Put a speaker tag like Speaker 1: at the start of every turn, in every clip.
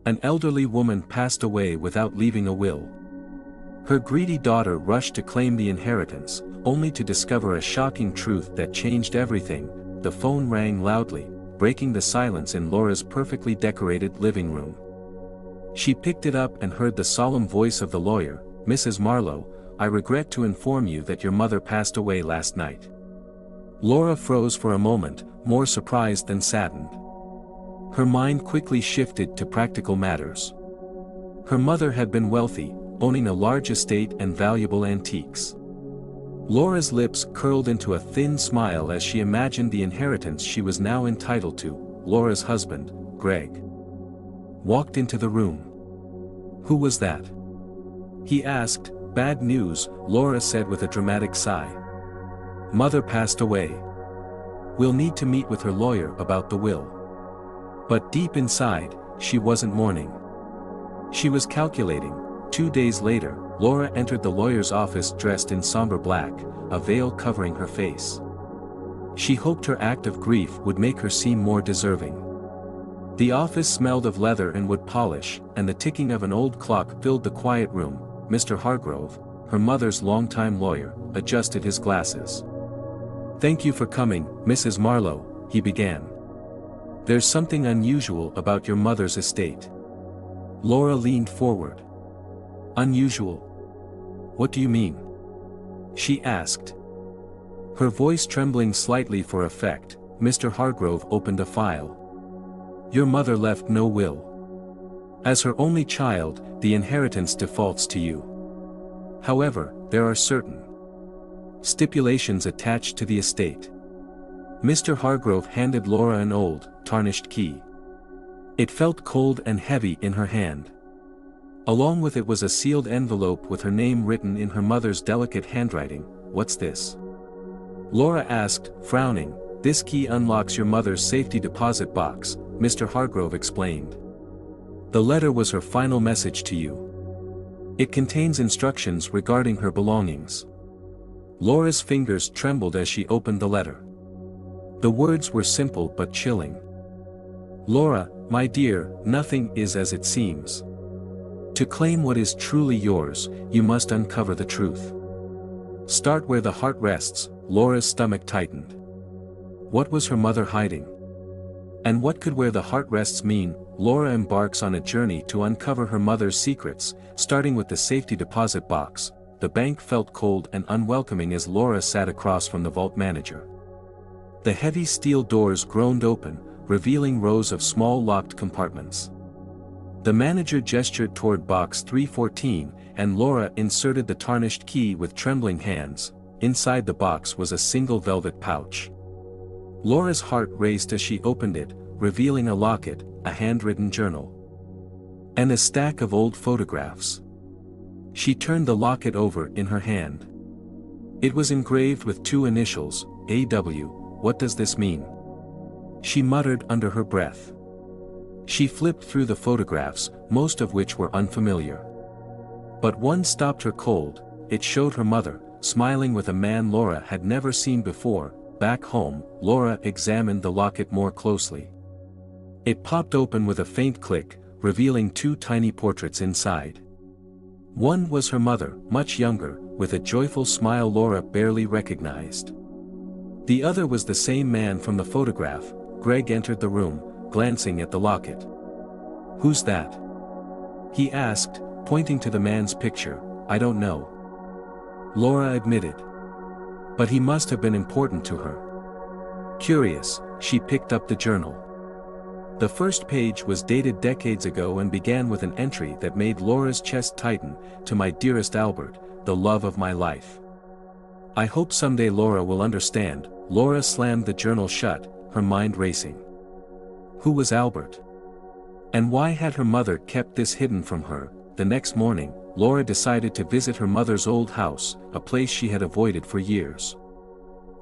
Speaker 1: An elderly woman passed away without leaving a will. Her greedy daughter rushed to claim the inheritance, only to discover a shocking truth that changed everything. The phone rang loudly, breaking the silence in Laura's perfectly decorated living room. She picked it up and heard the solemn voice of the lawyer. "Mrs. Marlowe, I regret to inform you that your mother passed away last night." Laura froze for a moment, more surprised than saddened. Her mind quickly shifted to practical matters. Her mother had been wealthy, owning a large estate and valuable antiques. Laura's lips curled into a thin smile as she imagined the inheritance she was now entitled to. Laura's husband, Greg, walked into the room. "Who was that?" he asked. "Bad news," Laura said with a dramatic sigh. "Mother passed away. We'll need to meet with her lawyer about the will." But deep inside, she wasn't mourning. She was calculating. 2 days later, Laura entered the lawyer's office dressed in somber black, a veil covering her face. She hoped her act of grief would make her seem more deserving. The office smelled of leather and wood polish, and the ticking of an old clock filled the quiet room. Mr. Hargrove, her mother's longtime lawyer, adjusted his glasses. "Thank you for coming, Mrs. Marlowe," he began. "There's something unusual about your mother's estate." Laura leaned forward. "Unusual? What do you mean?" she asked. Her voice trembling slightly for effect. Mr. Hargrove opened a file. "Your mother left no will. As her only child, the inheritance defaults to you. However, there are certain stipulations attached to the estate." Mr. Hargrove handed Laura an old, tarnished key. It felt cold and heavy in her hand. Along with it was a sealed envelope with her name written in her mother's delicate handwriting. "What's this?" Laura asked, frowning. "This key unlocks your mother's safety deposit box," Mr. Hargrove explained. "The letter was her final message to you. It contains instructions regarding her belongings." Laura's fingers trembled as she opened the letter. The words were simple but chilling. "Laura, my dear, nothing is as it seems. To claim what is truly yours, you must uncover the truth. Start where the heart rests." Laura's stomach tightened. What was her mother hiding? And what could "where the heart rests" mean? Laura embarks on a journey to uncover her mother's secrets, starting with the safety deposit box. The bank felt cold and unwelcoming as Laura sat across from the vault manager. The heavy steel doors groaned open, revealing rows of small locked compartments. The manager gestured toward box 314, and Laura inserted the tarnished key with trembling hands. Inside the box was a single velvet pouch. Laura's heart raced as she opened it, revealing a locket, a handwritten journal, and a stack of old photographs. She turned the locket over in her hand. It was engraved with 2 initials, AW. "What does this mean?" she muttered under her breath. She flipped through the photographs, most of which were unfamiliar. But one stopped her cold. It showed her mother, smiling with a man Laura had never seen before. Back home, Laura examined the locket more closely. It popped open with a faint click, revealing 2 tiny portraits inside. One was her mother, much younger, with a joyful smile Laura barely recognized. The other was the same man from the photograph. Greg entered the room, glancing at the locket. "Who's that?" he asked, pointing to the man's picture. "I don't know," Laura admitted. But he must have been important to her. Curious, she picked up the journal. The first page was dated decades ago and began with an entry that made Laura's chest tighten. "To my dearest Albert, the love of my life. I hope someday Laura will understand." Laura slammed the journal shut, her mind racing. Who was Albert? And why had her mother kept this hidden from her? The next morning, Laura decided to visit her mother's old house, a place she had avoided for years.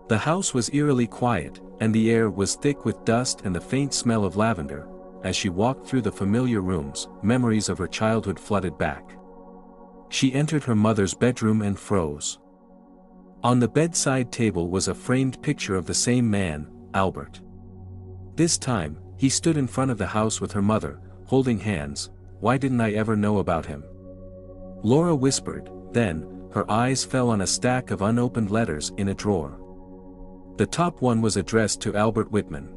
Speaker 1: The house was eerily quiet, and the air was thick with dust and the faint smell of lavender. As she walked through the familiar rooms, memories of her childhood flooded back. She entered her mother's bedroom and froze. On the bedside table was a framed picture of the same man, Albert. This time, he stood in front of the house with her mother, holding hands. Why didn't I ever know about him? Laura whispered, then, her eyes fell on a stack of unopened letters in a drawer. The top one was addressed to Albert Whitman.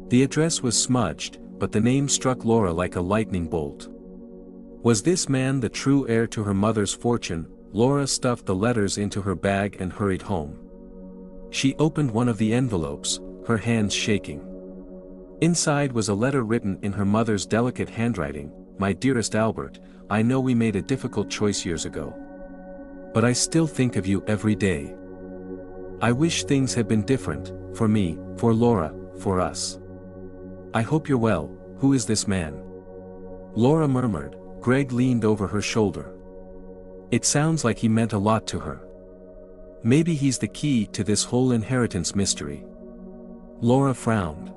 Speaker 1: The address was smudged, but the name struck Laura like a lightning bolt. Was this man the true heir to her mother's fortune? Laura stuffed the letters into her bag and hurried home. She opened one of the envelopes, her hands shaking. Inside was a letter written in her mother's delicate handwriting. My dearest Albert, I know we made a difficult choice years ago. But I still think of you every day. I wish things had been different, for me, for Laura, for us. I hope you're well. Who is this man? Laura murmured. Greg leaned over her shoulder. It sounds like he meant a lot to her. Maybe he's the key to this whole inheritance mystery. Laura frowned.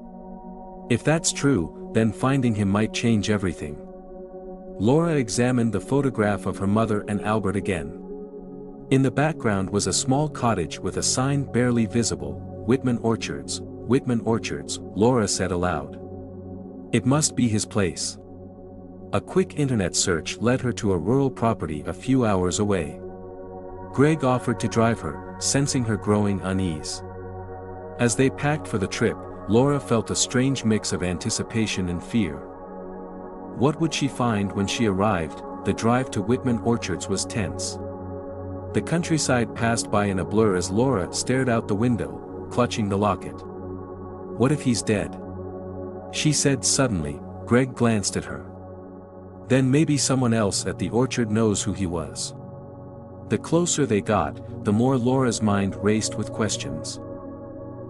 Speaker 1: If that's true, then finding him might change everything. Laura examined the photograph of her mother and Albert again. In the background was a small cottage with a sign barely visible, Whitman Orchards. Whitman Orchards, Laura said aloud. It must be his place. A quick internet search led her to a rural property a few hours away. Greg offered to drive her, sensing her growing unease. As they packed for the trip, Laura felt a strange mix of anticipation and fear. What would she find when she arrived? The drive to Whitman Orchards was tense. The countryside passed by in a blur as Laura stared out the window, clutching the locket. What if he's dead? She said suddenly. Greg glanced at her. Then maybe someone else at the orchard knows who he was. The closer they got, the more Laura's mind raced with questions.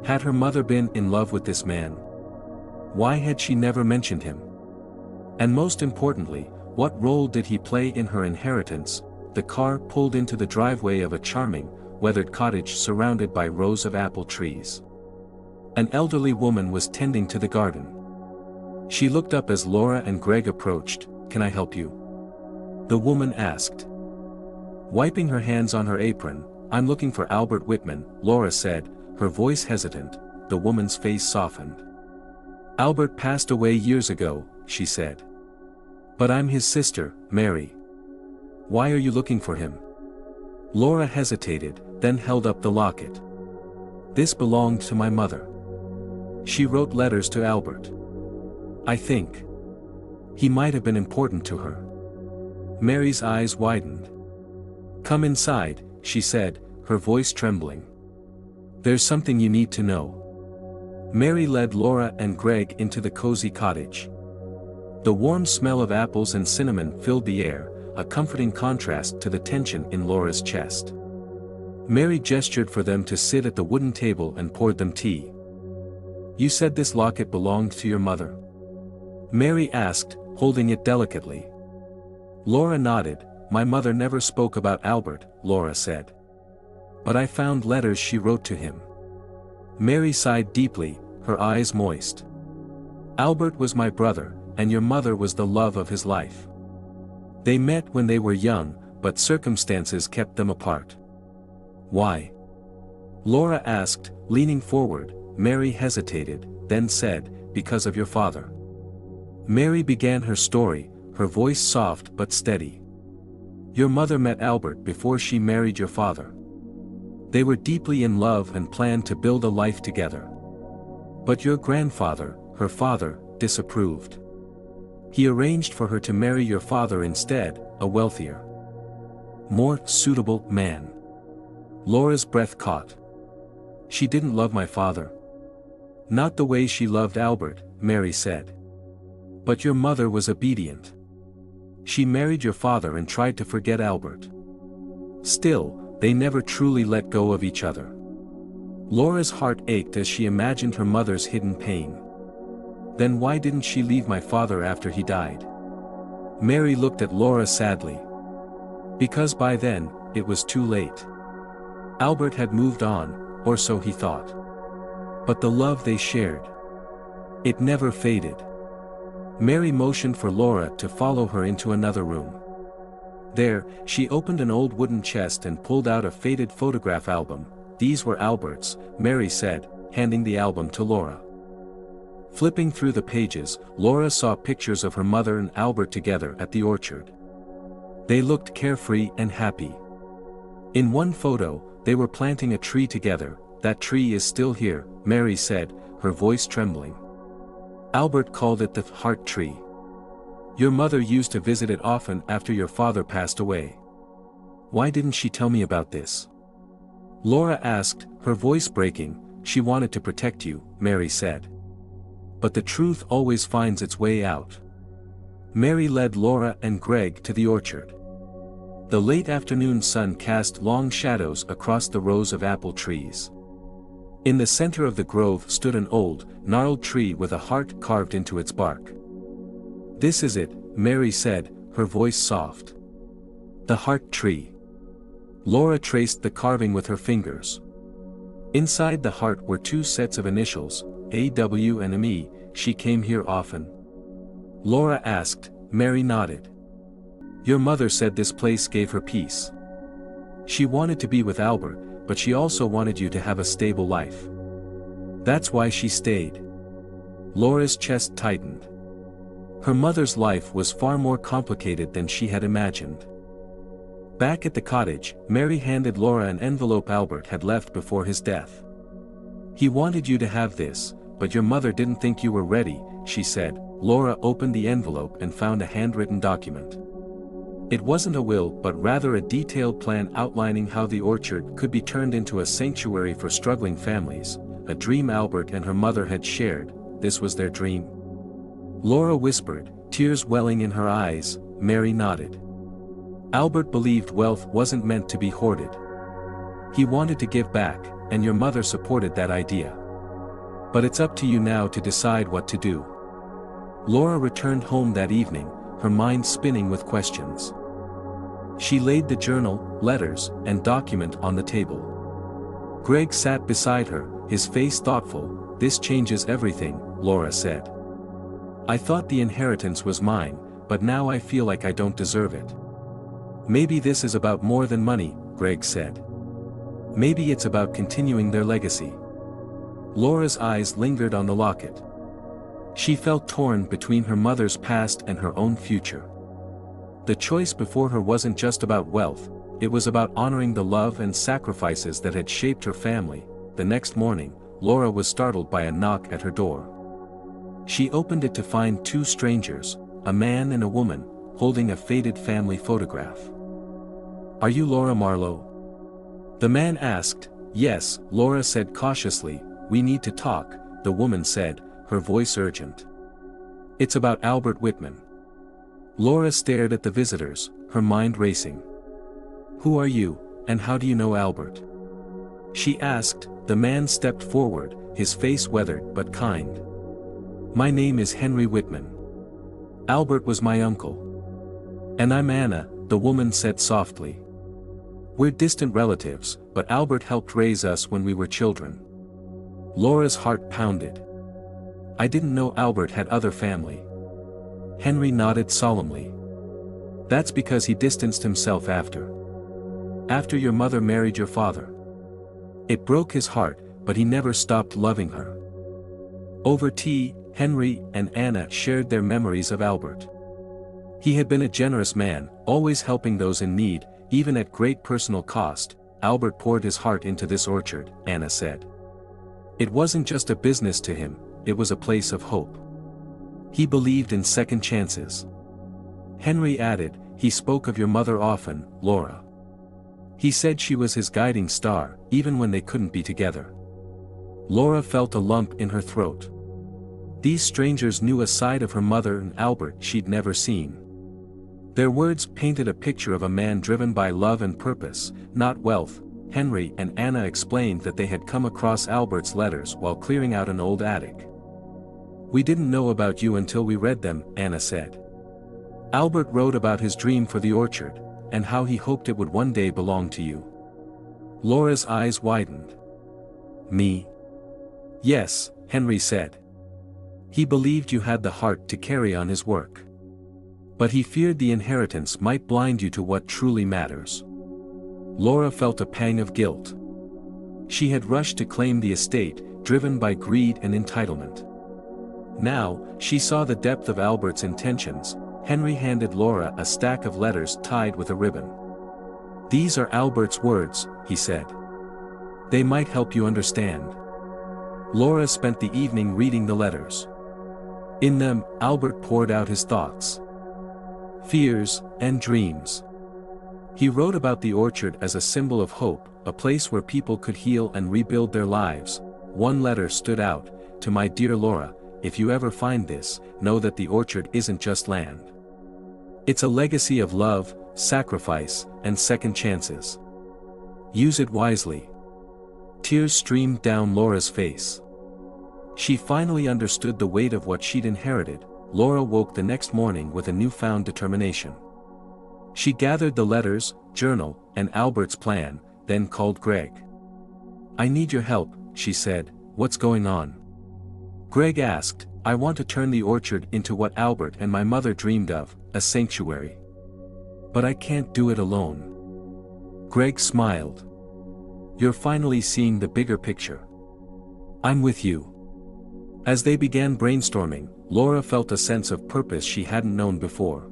Speaker 1: Had her mother been in love with this man? Why had she never mentioned him? And most importantly, what role did he play in her inheritance? The car pulled into the driveway of a charming, weathered cottage surrounded by rows of apple trees. An elderly woman was tending to the garden. She looked up as Laura and Greg approached. Can I help you? The woman asked. Wiping her hands on her apron, I'm looking for Albert Whitman, Laura said, her voice hesitant. The woman's face softened. Albert passed away years ago, she said. But I'm his sister, Mary. Why are you looking for him? Laura hesitated, then held up the locket. This belonged to my mother. She wrote letters to Albert. I think he might have been important to her. Mary's eyes widened. Come inside, she said, her voice trembling. There's something you need to know. Mary led Laura and Greg into the cozy cottage. The warm smell of apples and cinnamon filled the air, a comforting contrast to the tension in Laura's chest. Mary gestured for them to sit at the wooden table and poured them tea. You said this locket belonged to your mother? Mary asked, holding it delicately. Laura nodded. My mother never spoke about Albert, Laura said. But I found letters she wrote to him. Mary sighed deeply, her eyes moist. Albert was my brother, and your mother was the love of his life. They met when they were young, but circumstances kept them apart. Why? Laura asked, leaning forward. Mary hesitated, then said, because of your father. Mary began her story, her voice soft but steady. Your mother met Albert before she married your father. They were deeply in love and planned to build a life together. But your grandfather, her father, disapproved. He arranged for her to marry your father instead, a wealthier, more suitable man. Laura's breath caught. She didn't love my father. Not the way she loved Albert, Mary said. But your mother was obedient. She married your father and tried to forget Albert. Still, they never truly let go of each other. Laura's heart ached as she imagined her mother's hidden pain. Then why didn't she leave my father after he died? Mary looked at Laura sadly. Because by then, it was too late. Albert had moved on, or so he thought. But the love they shared, it never faded. Mary motioned for Laura to follow her into another room. There, she opened an old wooden chest and pulled out a faded photograph album. These were Albert's, Mary said, handing the album to Laura. Flipping through the pages, Laura saw pictures of her mother and Albert together at the orchard. They looked carefree and happy. In one photo, they were planting a tree together. "That tree is still here," Mary said, her voice trembling. Albert called it the heart tree. "Your mother used to visit it often after your father passed away. Why didn't she tell me about this?" Laura asked, her voice breaking. "She wanted to protect you," Mary said. "But the truth always finds its way out." Mary led Laura and Greg to the orchard. The late afternoon sun cast long shadows across the rows of apple trees. In the center of the grove stood an old, gnarled tree with a heart carved into its bark. "This is it," Mary said, her voice soft. "The heart tree." Laura traced the carving with her fingers. Inside the heart were two sets of initials, A.W. and M.E. "She came here often?" Laura asked. Mary nodded. "Your mother said this place gave her peace. She wanted to be with Albert, but she also wanted you to have a stable life. That's why she stayed." Laura's chest tightened. Her mother's life was far more complicated than she had imagined. Back at the cottage, Mary handed Laura an envelope Albert had left before his death. "He wanted you to have this, but your mother didn't think you were ready," she said. Laura opened the envelope and found a handwritten document. It wasn't a will but rather a detailed plan outlining how the orchard could be turned into a sanctuary for struggling families, a dream Albert and her mother had shared. This was their dream. Laura whispered, tears welling in her eyes. Mary nodded. "Albert believed wealth wasn't meant to be hoarded. He wanted to give back, and your mother supported that idea. But it's up to you now to decide what to do." Laura returned home that evening, her mind spinning with questions. She laid the journal, letters, and document on the table. Greg sat beside her, his face thoughtful. "This changes everything," Laura said. "I thought the inheritance was mine, but now I feel like I don't deserve it." "Maybe this is about more than money," Greg said. "Maybe it's about continuing their legacy." Laura's eyes lingered on the locket. She felt torn between her mother's past and her own future. The choice before her wasn't just about wealth, it was about honoring the love and sacrifices that had shaped her family. The next morning, Laura was startled by a knock at her door. She opened it to find two strangers, a man and a woman, holding a faded family photograph. "Are you Laura Marlowe?" the man asked. "Yes," Laura said cautiously. "We need to talk," the woman said, her voice urgent. "It's about Albert Whitman." Laura stared at the visitors, her mind racing. "Who are you, and how do you know Albert?" she asked. The man stepped forward, his face weathered but kind. "My name is Henry Whitman. Albert was my uncle." "And I'm Anna," the woman said softly. "We're distant relatives, but Albert helped raise us when we were children." Laura's heart pounded. "I didn't know Albert had other family." Henry nodded solemnly. "That's because he distanced himself after your mother married your father. It broke his heart, but he never stopped loving her." Over tea, Henry and Anna shared their memories of Albert. He had been a generous man, always helping those in need, even at great personal cost. "Albert poured his heart into this orchard," Anna said. "It wasn't just a business to him, it was a place of hope. He believed in second chances." Henry added, "He spoke of your mother often, Laura. He said she was his guiding star, even when they couldn't be together." Laura felt a lump in her throat. These strangers knew a side of her mother and Albert she'd never seen. Their words painted a picture of a man driven by love and purpose, not wealth. Henry and Anna explained that they had come across Albert's letters while clearing out an old attic. "We didn't know about you until we read them," Anna said. "Albert wrote about his dream for the orchard, and how he hoped it would one day belong to you." Laura's eyes widened. "Me?" "Yes," Henry said. "He believed you had the heart to carry on his work. But he feared the inheritance might blind you to what truly matters." Laura felt a pang of guilt. She had rushed to claim the estate, driven by greed and entitlement. Now, she saw the depth of Albert's intentions. Henry handed Laura a stack of letters tied with a ribbon. "These are Albert's words," he said. "They might help you understand." Laura spent the evening reading the letters. In them, Albert poured out his thoughts, fears, and dreams. He wrote about the orchard as a symbol of hope, a place where people could heal and rebuild their lives. One letter stood out: "To my dear Laura, if you ever find this, know that the orchard isn't just land. It's a legacy of love, sacrifice, and second chances. Use it wisely." Tears streamed down Laura's face. She finally understood the weight of what she'd inherited. Laura woke the next morning with a newfound determination. She gathered the letters, journal, and Albert's plan, then called Greg. "I need your help," she said. "What's going on?" Greg asked. "I want to turn the orchard into what Albert and my mother dreamed of, a sanctuary. But I can't do it alone." Greg smiled. "You're finally seeing the bigger picture. I'm with you." As they began brainstorming, Laura felt a sense of purpose she hadn't known before.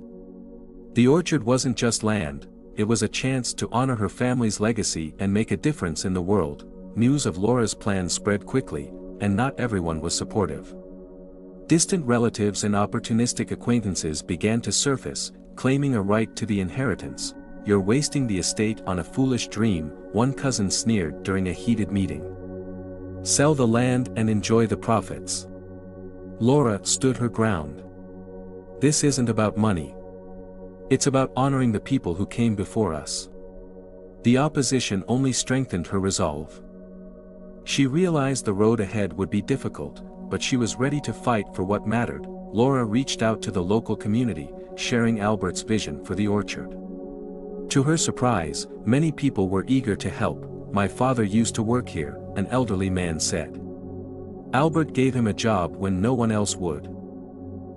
Speaker 1: The orchard wasn't just land, it was a chance to honor her family's legacy and make a difference in the world. News of Laura's plans spread quickly, and not everyone was supportive. Distant relatives and opportunistic acquaintances began to surface, claiming a right to the inheritance. "You're wasting the estate on a foolish dream," one cousin sneered during a heated meeting. "Sell the land and enjoy the profits." Laura stood her ground. "This isn't about money. It's about honoring the people who came before us." The opposition only strengthened her resolve. She realized the road ahead would be difficult, but she was ready to fight for what mattered. Laura reached out to the local community, sharing Albert's vision for the orchard. To her surprise, many people were eager to help. "My father used to work here," an elderly man said. "Albert gave him a job when no one else would."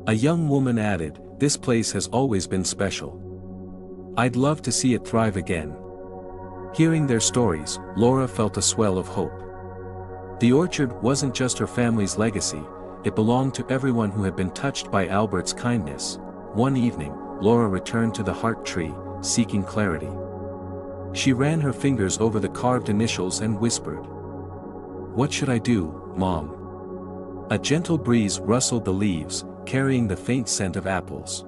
Speaker 1: A young woman added, "This place has always been special. I'd love to see it thrive again." Hearing their stories, Laura felt a swell of hope. The orchard wasn't just her family's legacy, it belonged to everyone who had been touched by Albert's kindness. One evening, Laura returned to the heart tree, seeking clarity. She ran her fingers over the carved initials and whispered, "What should I do, Mom?" A gentle breeze rustled the leaves, carrying the faint scent of apples.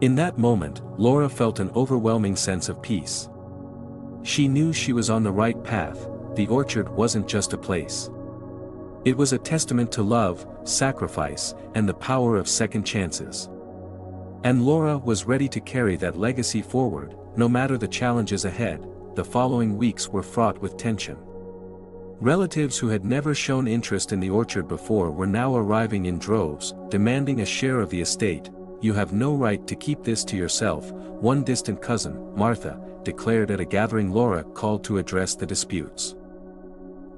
Speaker 1: In that moment, Laura felt an overwhelming sense of peace. She knew she was on the right path. The orchard wasn't just a place. It was a testament to love, sacrifice, and the power of second chances. And Laura was ready to carry that legacy forward, no matter the challenges ahead. The following weeks were fraught with tension. Relatives who had never shown interest in the orchard before were now arriving in droves, demanding a share of the estate. "You have no right to keep this to yourself," one distant cousin, Martha, declared at a gathering Laura called to address the disputes.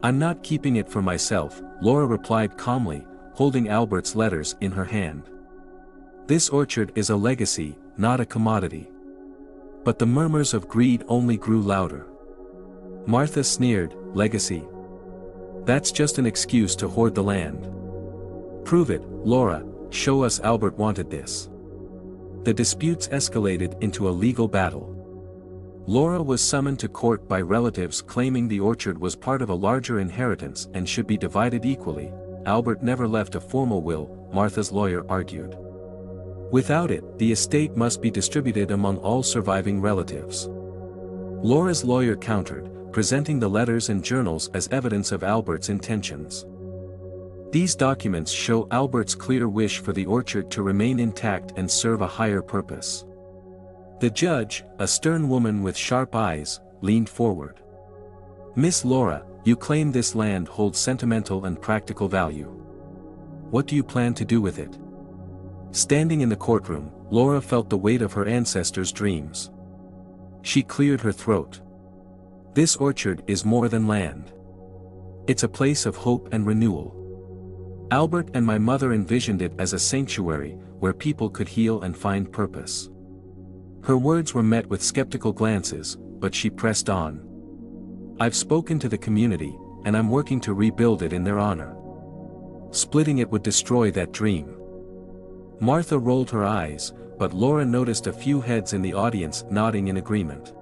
Speaker 1: "I'm not keeping it for myself," Laura replied calmly, holding Albert's letters in her hand. "This orchard is a legacy, not a commodity." But the murmurs of greed only grew louder. Martha sneered, "Legacy? That's just an excuse to hoard the land. Prove it, Laura, show us Albert wanted this." The disputes escalated into a legal battle. Laura was summoned to court by relatives claiming the orchard was part of a larger inheritance and should be divided equally. Albert never left a formal will, Martha's lawyer argued. Without it, the estate must be distributed among all surviving relatives. Laura's lawyer countered, presenting the letters and journals as evidence of Albert's intentions. These documents show Albert's clear wish for the orchard to remain intact and serve a higher purpose. The judge, a stern woman with sharp eyes, leaned forward. "Miss Laura, you claim this land holds sentimental and practical value. What do you plan to do with it?" Standing in the courtroom, Laura felt the weight of her ancestors' dreams. She cleared her throat. "This orchard is more than land. It's a place of hope and renewal. Albert and my mother envisioned it as a sanctuary, where people could heal and find purpose." Her words were met with skeptical glances, but she pressed on. "I've spoken to the community, and I'm working to rebuild it in their honor. Splitting it would destroy that dream. Martha rolled her eyes, but Laura noticed a few heads in the audience nodding in agreement.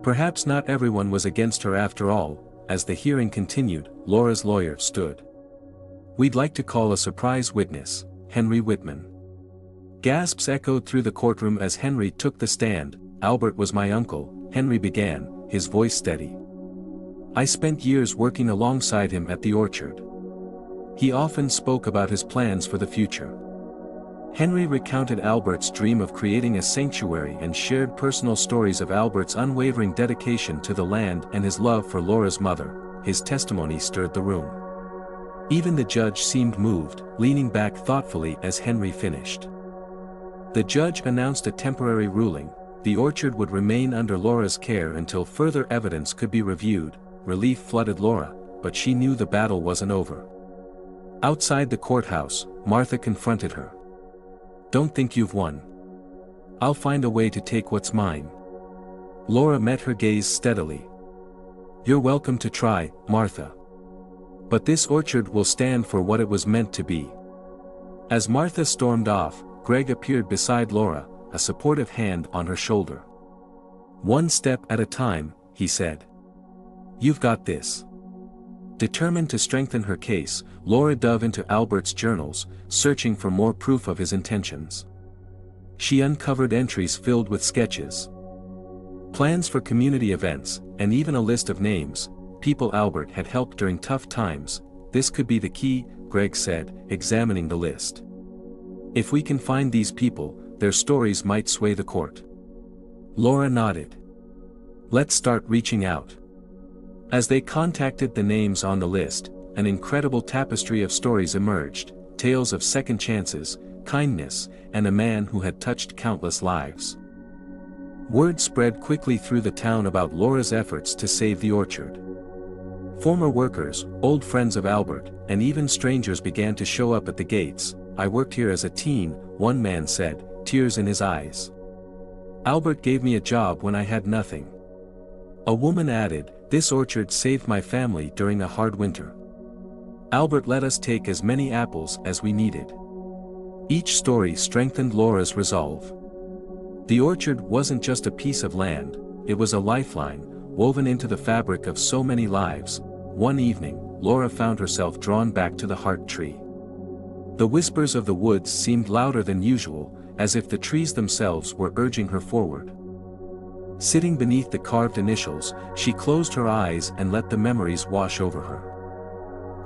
Speaker 1: Perhaps not everyone was against her after all. As the hearing continued, Laura's lawyer stood. "We'd like to call a surprise witness, Henry Whitman." Gasps echoed through the courtroom as Henry took the stand. "Albert was my uncle," Henry began, his voice steady. "I spent years working alongside him at the orchard. He often spoke about his plans for the future." Henry recounted Albert's dream of creating a sanctuary and shared personal stories of Albert's unwavering dedication to the land and his love for Laura's mother. His testimony stirred the room. Even the judge seemed moved, leaning back thoughtfully as Henry finished. The judge announced a temporary ruling: the orchard would remain under Laura's care until further evidence could be reviewed. Relief flooded Laura, but she knew the battle wasn't over. Outside the courthouse, Martha confronted her. "Don't think you've won. I'll find a way to take what's mine." Laura met her gaze steadily. "You're welcome to try, Martha. But this orchard will stand for what it was meant to be." As Martha stormed off, Greg appeared beside Laura, a supportive hand on her shoulder. "One step at a time," he said. "You've got this." Determined to strengthen her case, Laura dove into Albert's journals, searching for more proof of his intentions. She uncovered entries filled with sketches, plans for community events, and even a list of names, people Albert had helped during tough times. "This could be the key," Greg said, examining the list. "If we can find these people, their stories might sway the court." Laura nodded. "Let's start reaching out." As they contacted the names on the list, an incredible tapestry of stories emerged, tales of second chances, kindness, and a man who had touched countless lives. Word spread quickly through the town about Laura's efforts to save the orchard. Former workers, old friends of Albert, and even strangers began to show up at the gates. "I worked here as a teen," one man said, tears in his eyes. "Albert gave me a job when I had nothing." A woman added, "This orchard saved my family during a hard winter. Albert let us take as many apples as we needed." Each story strengthened Laura's resolve. The orchard wasn't just a piece of land, it was a lifeline, woven into the fabric of so many lives. One evening, Laura found herself drawn back to the heart tree. The whispers of the woods seemed louder than usual, as if the trees themselves were urging her forward. Sitting beneath the carved initials, she closed her eyes and let the memories wash over her.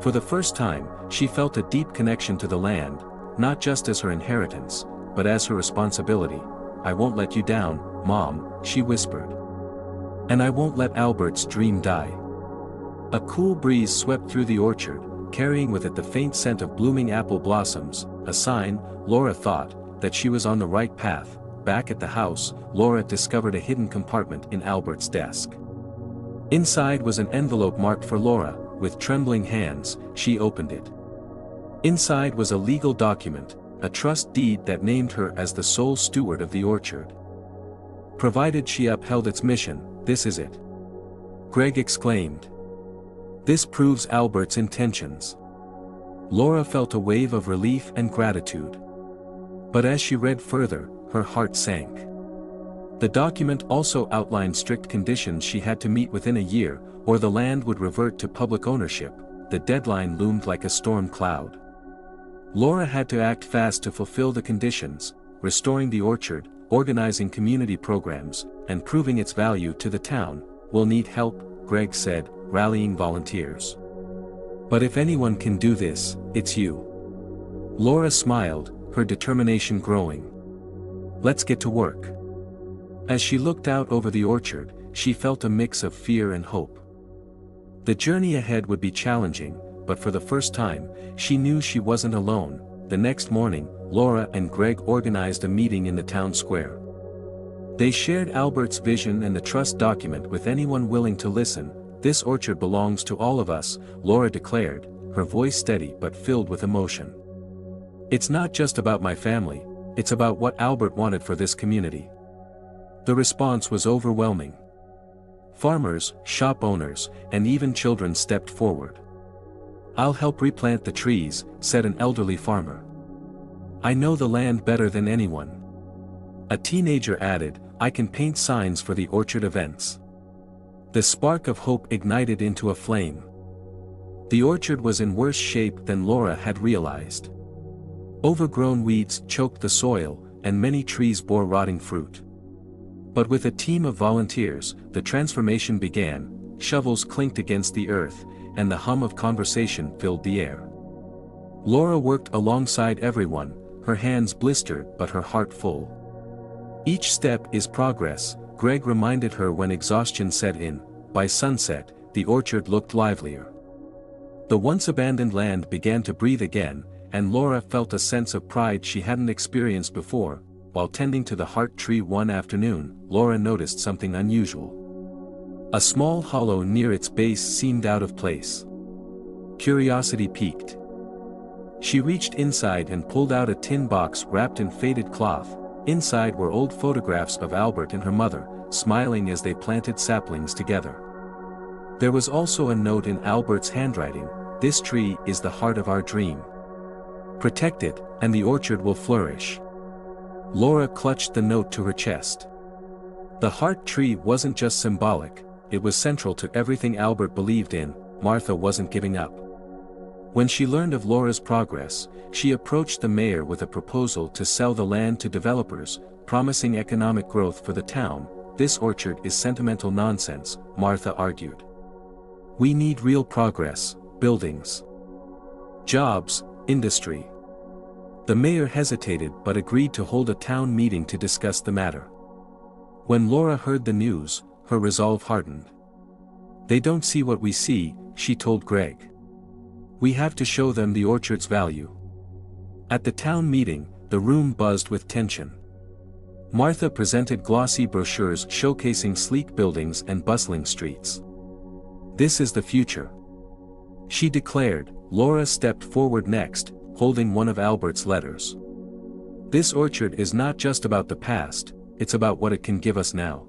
Speaker 1: For the first time, she felt a deep connection to the land, not just as her inheritance, but as her responsibility. "I won't let you down, Mom," she whispered. "And I won't let Albert's dream die." A cool breeze swept through the orchard, carrying with it the faint scent of blooming apple blossoms, a sign, Laura thought, that she was on the right path. Back at the house, Laura discovered a hidden compartment in Albert's desk. Inside was an envelope marked for Laura. With trembling hands, she opened it. Inside was a legal document, a trust deed that named her as the sole steward of the orchard. Provided she upheld its mission, this is it. Greg exclaimed. "This proves Albert's intentions." Laura felt a wave of relief and gratitude. But as she read further, her heart sank. The document also outlined strict conditions she had to meet within a year, or the land would revert to public ownership. The deadline loomed like a storm cloud. Laura had to act fast to fulfill the conditions, restoring the orchard, organizing community programs, and proving its value to the town. "We'll need help," Greg said, rallying volunteers. "But if anyone can do this, it's you." Laura smiled, her determination growing. "Let's get to work." As she looked out over the orchard, she felt a mix of fear and hope. The journey ahead would be challenging, but for the first time, she knew she wasn't alone. The next morning, Laura and Greg organized a meeting in the town square. They shared Albert's vision and the trust document with anyone willing to listen. "This orchard belongs to all of us," Laura declared, her voice steady but filled with emotion. "It's not just about my family, it's about what Albert wanted for this community." The response was overwhelming. Farmers, shop owners, and even children stepped forward. "I'll help replant the trees," said an elderly farmer. "I know the land better than anyone." A teenager added, "I can paint signs for the orchard events." The spark of hope ignited into a flame. The orchard was in worse shape than Laura had realized. Overgrown weeds choked the soil, and many trees bore rotting fruit. But with a team of volunteers, the transformation began. Shovels clinked against the earth, and the hum of conversation filled the air. Laura worked alongside everyone, her hands blistered but her heart full. "Each step is progress," Greg reminded her when exhaustion set in. By sunset, the orchard looked livelier. The once abandoned land began to breathe again, and Laura felt a sense of pride she hadn't experienced before. While tending to the heart tree one afternoon, Laura noticed something unusual. A small hollow near its base seemed out of place. Curiosity piqued. She reached inside and pulled out a tin box wrapped in faded cloth. Inside were old photographs of Albert and her mother, smiling as they planted saplings together. There was also a note in Albert's handwriting: "This tree is the heart of our dream. Protect it, and the orchard will flourish." Laura clutched the note to her chest. The heart tree wasn't just symbolic, it was central to everything Albert believed in. Martha wasn't giving up. When she learned of Laura's progress, she approached the mayor with a proposal to sell the land to developers, promising economic growth for the town. "This orchard is sentimental nonsense," Martha argued. "We need real progress, buildings, jobs, industry." The mayor hesitated but agreed to hold a town meeting to discuss the matter. When Laura heard the news, her resolve hardened. "They don't see what we see," she told Greg. "We have to show them the orchard's value." At the town meeting, the room buzzed with tension. Martha presented glossy brochures showcasing sleek buildings and bustling streets. "This is the future," she declared. Laura stepped forward next, holding one of Albert's letters. "This orchard is not just about the past, it's about what it can give us now.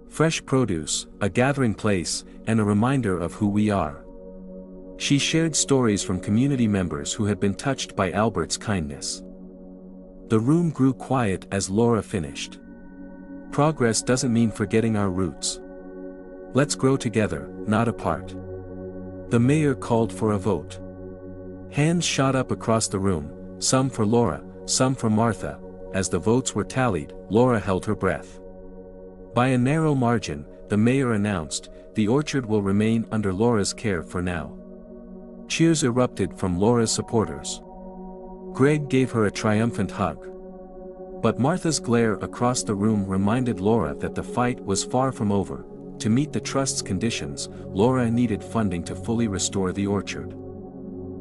Speaker 1: Fresh produce, a gathering place, and a reminder of who we are." She shared stories from community members who had been touched by Albert's kindness. The room grew quiet as Laura finished. "Progress doesn't mean forgetting our roots. Let's grow together, not apart." The mayor called for a vote. Hands shot up across the room, some for Laura, some for Martha. As the votes were tallied, Laura held her breath. By a narrow margin, the mayor announced, "The orchard will remain under Laura's care for now." Cheers erupted from Laura's supporters. Greg gave her a triumphant hug. But Martha's glare across the room reminded Laura that the fight was far from over. To meet the trust's conditions, Laura needed funding to fully restore the orchard.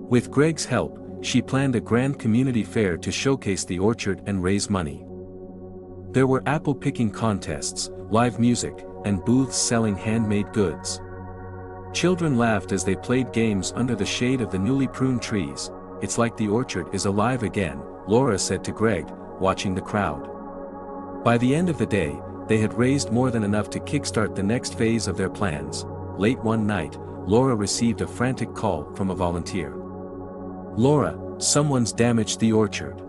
Speaker 1: With Greg's help, she planned a grand community fair to showcase the orchard and raise money. There were apple-picking contests, live music, and booths selling handmade goods. Children laughed as they played games under the shade of the newly pruned trees. "It's like the orchard is alive again," Laura said to Greg, watching the crowd. By the end of the day, they had raised more than enough to kickstart the next phase of their plans. Late one night, Laura received a frantic call from a volunteer. "Laura, someone's damaged the orchard."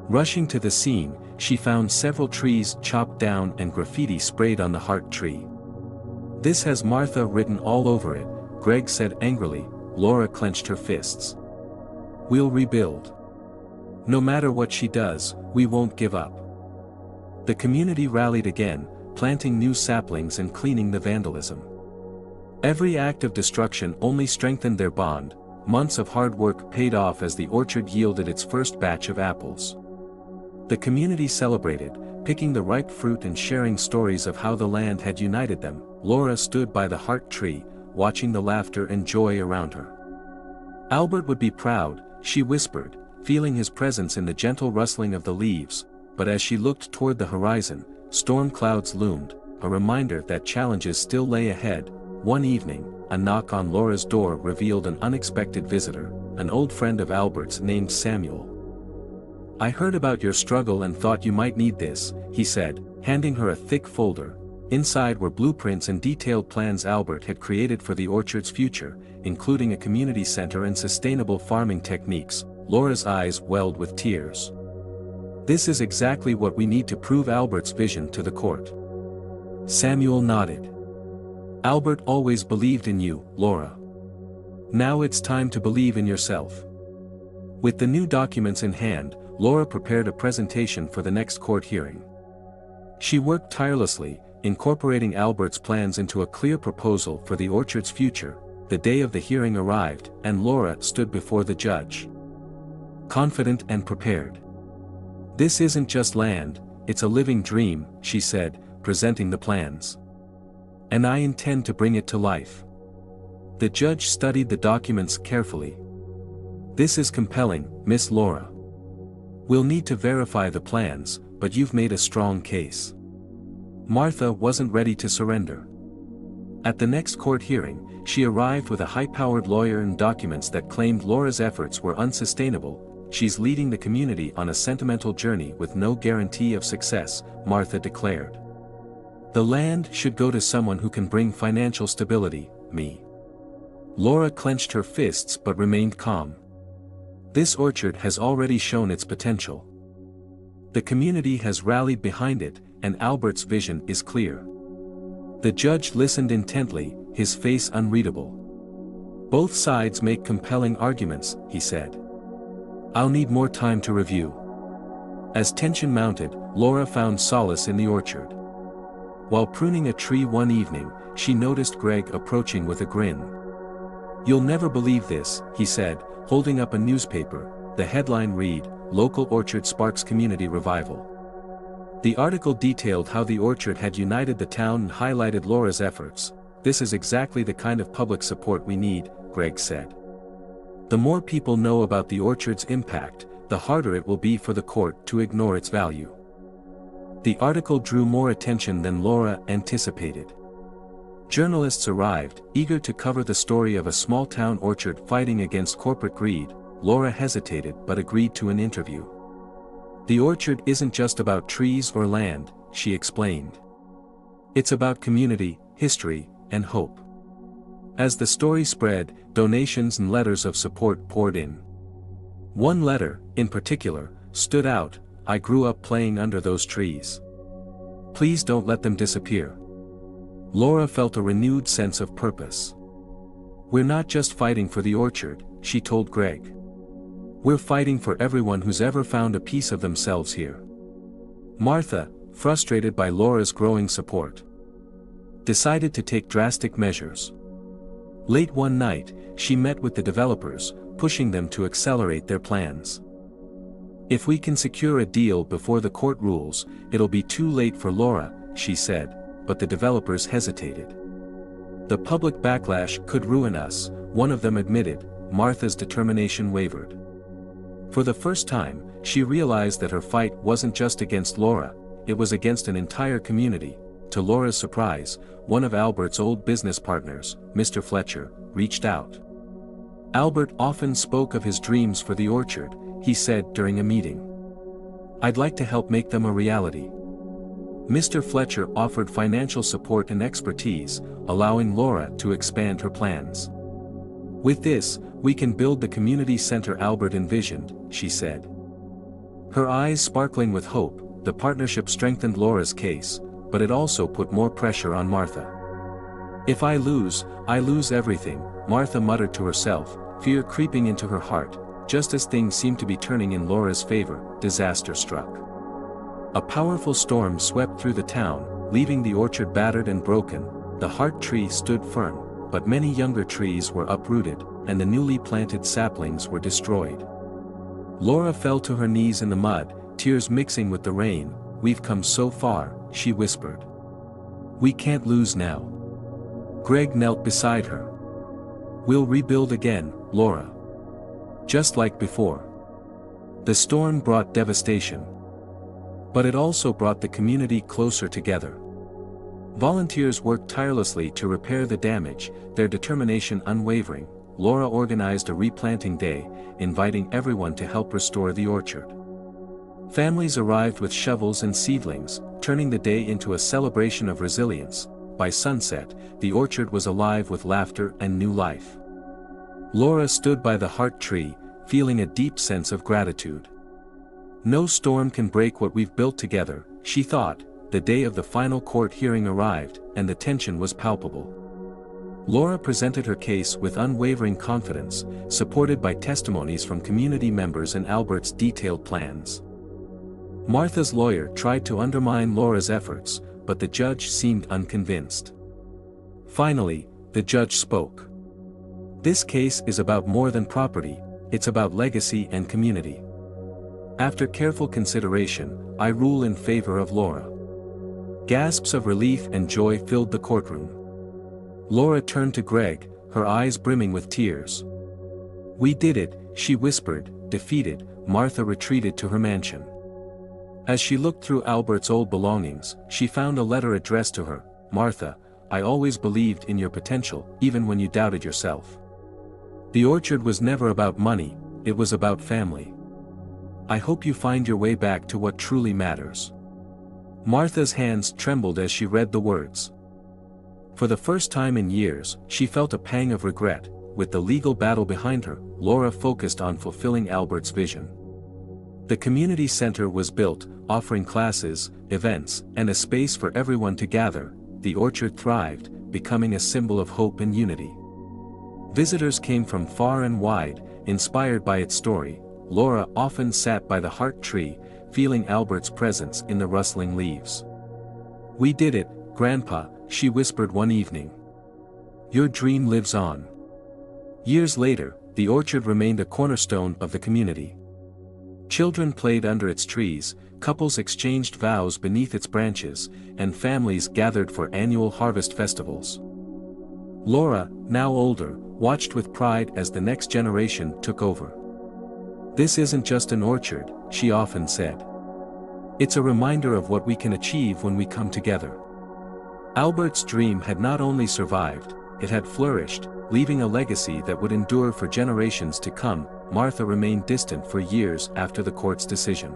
Speaker 1: Rushing to the scene, she found several trees chopped down and graffiti sprayed on the heart tree. "This has Martha written all over it," Greg said angrily. Laura clenched her fists. "We'll rebuild. No matter what she does, we won't give up." The community rallied again, planting new saplings and cleaning the vandalism. Every act of destruction only strengthened their bond. Months of hard work paid off as the orchard yielded its first batch of apples. The community celebrated, picking the ripe fruit and sharing stories of how the land had united them. Laura stood by the heart tree, watching the laughter and joy around her. "Albert would be proud," she whispered, feeling his presence in the gentle rustling of the leaves. But as she looked toward the horizon, storm clouds loomed, a reminder that challenges still lay ahead. One evening, a knock on Laura's door revealed an unexpected visitor, an old friend of Albert's named Samuel. "I heard about your struggle and thought you might need this," he said, handing her a thick folder. Inside were blueprints and detailed plans Albert had created for the orchard's future, including a community center and sustainable farming techniques. Laura's eyes welled with tears. "This is exactly what we need to prove Albert's vision to the court." Samuel nodded. "Albert always believed in you, Laura. Now it's time to believe in yourself." With the new documents in hand, Laura prepared a presentation for the next court hearing. She worked tirelessly, incorporating Albert's plans into a clear proposal for the orchard's future. The day of the hearing arrived, and Laura stood before the judge. Confident and prepared. "This isn't just land, it's a living dream," she said, presenting the plans. "And I intend to bring it to life." The judge studied the documents carefully. "This is compelling, Miss Laura. We'll need to verify the plans, but you've made a strong case." Martha wasn't ready to surrender. At the next court hearing, she arrived with a high-powered lawyer and documents that claimed Laura's efforts were unsustainable. "She's leading the community on a sentimental journey with no guarantee of success," Martha declared. "The land should go to someone who can bring financial stability, me." Laura clenched her fists but remained calm. "This orchard has already shown its potential. The community has rallied behind it, and Albert's vision is clear." The judge listened intently, his face unreadable. "Both sides make compelling arguments," he said. "I'll need more time to review." As tension mounted, Laura found solace in the orchard. While pruning a tree one evening, she noticed Greg approaching with a grin. "You'll never believe this," he said, holding up a newspaper. The headline read, "Local Orchard Sparks Community Revival." The article detailed how the orchard had united the town and highlighted Laura's efforts. "This is exactly the kind of public support we need," Greg said. "The more people know about the orchard's impact, the harder it will be for the court to ignore its value." The article drew more attention than Laura anticipated. Journalists arrived, eager to cover the story of a small-town orchard fighting against corporate greed. Laura hesitated but agreed to an interview. "The orchard isn't just about trees or land," she explained. "It's about community, history, and hope." As the story spread, donations and letters of support poured in. One letter, in particular, stood out: "I grew up playing under those trees. Please don't let them disappear." Laura felt a renewed sense of purpose. "We're not just fighting for the orchard," she told Greg. "We're fighting for everyone who's ever found a piece of themselves here." Martha, frustrated by Laura's growing support, decided to take drastic measures. Late one night, she met with the developers, pushing them to accelerate their plans. "If we can secure a deal before the court rules, it'll be too late for Laura," she said, but the developers hesitated. "The public backlash could ruin us," one of them admitted. Martha's determination wavered. For the first time, she realized that her fight wasn't just against Laura, it was against an entire community. To Laura's surprise, one of Albert's old business partners, Mr. Fletcher, reached out. Albert often spoke of his dreams for the orchard, he said during a meeting. "I'd like to help make them a reality." Mr. Fletcher offered financial support and expertise, allowing Laura to expand her plans. "With this, we can build the community center Albert envisioned," she said. Her eyes sparkling with hope, the partnership strengthened Laura's case, but it also put more pressure on Martha. "If I lose everything," Martha muttered to herself, fear creeping into her heart. Just as things seemed to be turning in Laura's favor, disaster struck. A powerful storm swept through the town, leaving the orchard battered and broken. The heart tree stood firm, but many younger trees were uprooted, and the newly planted saplings were destroyed. Laura fell to her knees in the mud, tears mixing with the rain. "We've come so far," she whispered. "We can't lose now." Greg knelt beside her. "We'll rebuild again, Laura. Just like before." The storm brought devastation. But it also brought the community closer together. Volunteers worked tirelessly to repair the damage, their determination unwavering. Laura organized a replanting day, inviting everyone to help restore the orchard. Families arrived with shovels and seedlings, turning the day into a celebration of resilience. By sunset, the orchard was alive with laughter and new life. Laura stood by the heart tree, feeling a deep sense of gratitude. No storm can break what we've built together, she thought. The day of the final court hearing arrived, and the tension was palpable. Laura presented her case with unwavering confidence, supported by testimonies from community members and Albert's detailed plans. Martha's lawyer tried to undermine Laura's efforts, but the judge seemed unconvinced. Finally, the judge spoke. "This case is about more than property, it's about legacy and community. After careful consideration, I rule in favor of Laura." Gasps of relief and joy filled the courtroom. Laura turned to Greg, her eyes brimming with tears. "We did it," she whispered. Defeated, Martha retreated to her mansion. As she looked through Albert's old belongings, she found a letter addressed to her. "Martha, I always believed in your potential, even when you doubted yourself. The orchard was never about money, it was about family. I hope you find your way back to what truly matters." Martha's hands trembled as she read the words. For the first time in years, she felt a pang of regret. With the legal battle behind her, Laura focused on fulfilling Albert's vision. The community center was built, offering classes, events, and a space for everyone to gather. The orchard thrived, becoming a symbol of hope and unity. Visitors came from far and wide, inspired by its story. Laura often sat by the heart tree, feeling Albert's presence in the rustling leaves. "We did it, Grandpa," she whispered one evening. "Your dream lives on." Years later, the orchard remained a cornerstone of the community. Children played under its trees, couples exchanged vows beneath its branches, and families gathered for annual harvest festivals. Laura, now older, watched with pride as the next generation took over. "This isn't just an orchard," she often said. "It's a reminder of what we can achieve when we come together." Albert's dream had not only survived, it had flourished, leaving a legacy that would endure for generations to come. Martha remained distant for years after the court's decision.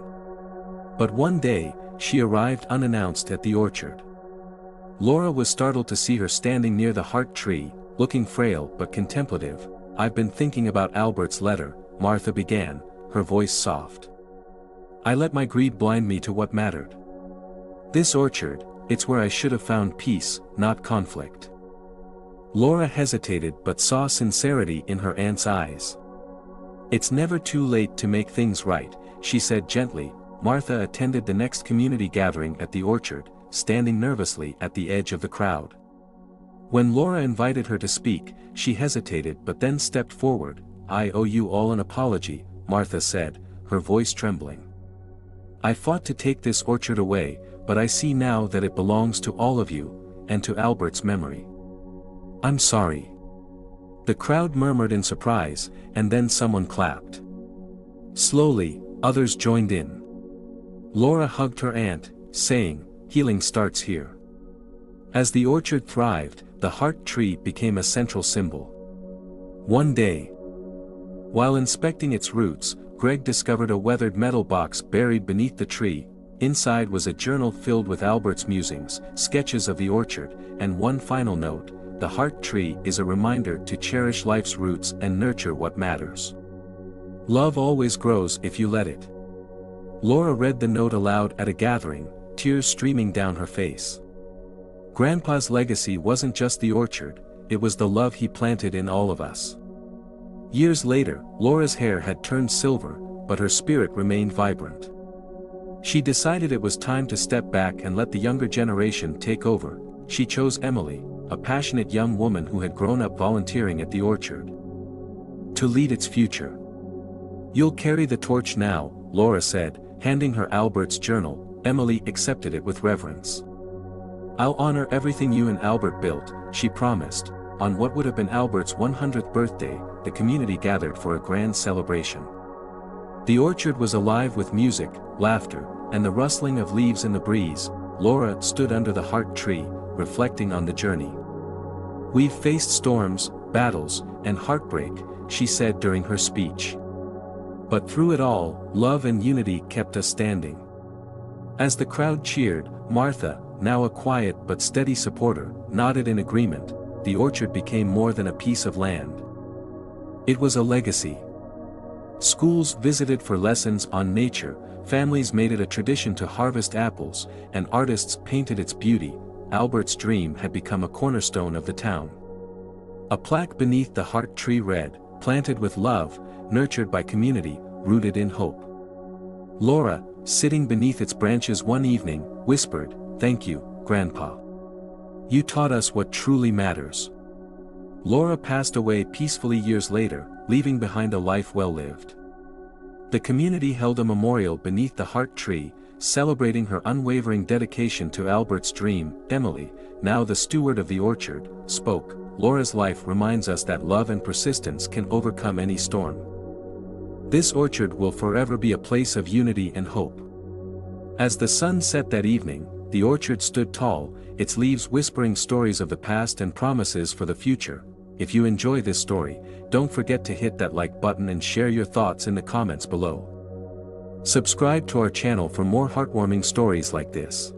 Speaker 1: But one day, she arrived unannounced at the orchard. Laura was startled to see her standing near the heart tree, looking frail but contemplative. "I've been thinking about Albert's letter," Martha began, her voice soft. "I let my greed blind me to what mattered. This orchard, it's where I should have found peace, not conflict." Laura hesitated but saw sincerity in her aunt's eyes. "It's never too late to make things right," she said gently. Martha attended the next community gathering at the orchard, standing nervously at the edge of the crowd. When Laura invited her to speak, she hesitated but then stepped forward. "I owe you all an apology," Martha said, her voice trembling. "I fought to take this orchard away, but I see now that it belongs to all of you, and to Albert's memory. I'm sorry." The crowd murmured in surprise, and then someone clapped. Slowly, others joined in. Laura hugged her aunt, saying, "Healing starts here." As the orchard thrived, the heart tree became a central symbol. One day, while inspecting its roots, Greg discovered a weathered metal box buried beneath the tree. Inside was a journal filled with Albert's musings, sketches of the orchard, and one final note: the heart tree is a reminder to cherish life's roots and nurture what matters. Love always grows if you let it. Laura read the note aloud at a gathering, tears streaming down her face. Grandpa's legacy wasn't just the orchard, it was the love he planted in all of us. Years later, Laura's hair had turned silver, but her spirit remained vibrant. She decided it was time to step back and let the younger generation take over. She chose Emily, a passionate young woman who had grown up volunteering at the orchard, to lead its future. "You'll carry the torch now," Laura said, handing her Albert's journal. Emily accepted it with reverence. "I'll honor everything you and Albert built," she promised. On what would have been Albert's 100th birthday, the community gathered for a grand celebration. The orchard was alive with music, laughter, and the rustling of leaves in the breeze. Laura stood under the heart tree, reflecting on the journey. "We've faced storms, battles, and heartbreak," she said during her speech. "But through it all, love and unity kept us standing." As the crowd cheered, Martha, now a quiet but steady supporter, nodded in agreement. The orchard became more than a piece of land. It was a legacy. Schools visited for lessons on nature, families made it a tradition to harvest apples, and artists painted its beauty. Albert's dream had become a cornerstone of the town. A plaque beneath the heart tree read, "Planted with love, nurtured by community, rooted in hope." Laura, sitting beneath its branches one evening, whispered, "Thank you, Grandpa. You taught us what truly matters." Laura passed away peacefully years later, leaving behind a life well lived. The community held a memorial beneath the heart tree, celebrating her unwavering dedication to Albert's dream. Emily, now the steward of the orchard, spoke, "Laura's life reminds us that love and persistence can overcome any storm. This orchard will forever be a place of unity and hope." As the sun set that evening, the orchard stood tall, its leaves whispering stories of the past and promises for the future. If you enjoy this story, don't forget to hit that like button and share your thoughts in the comments below. Subscribe to our channel for more heartwarming stories like this.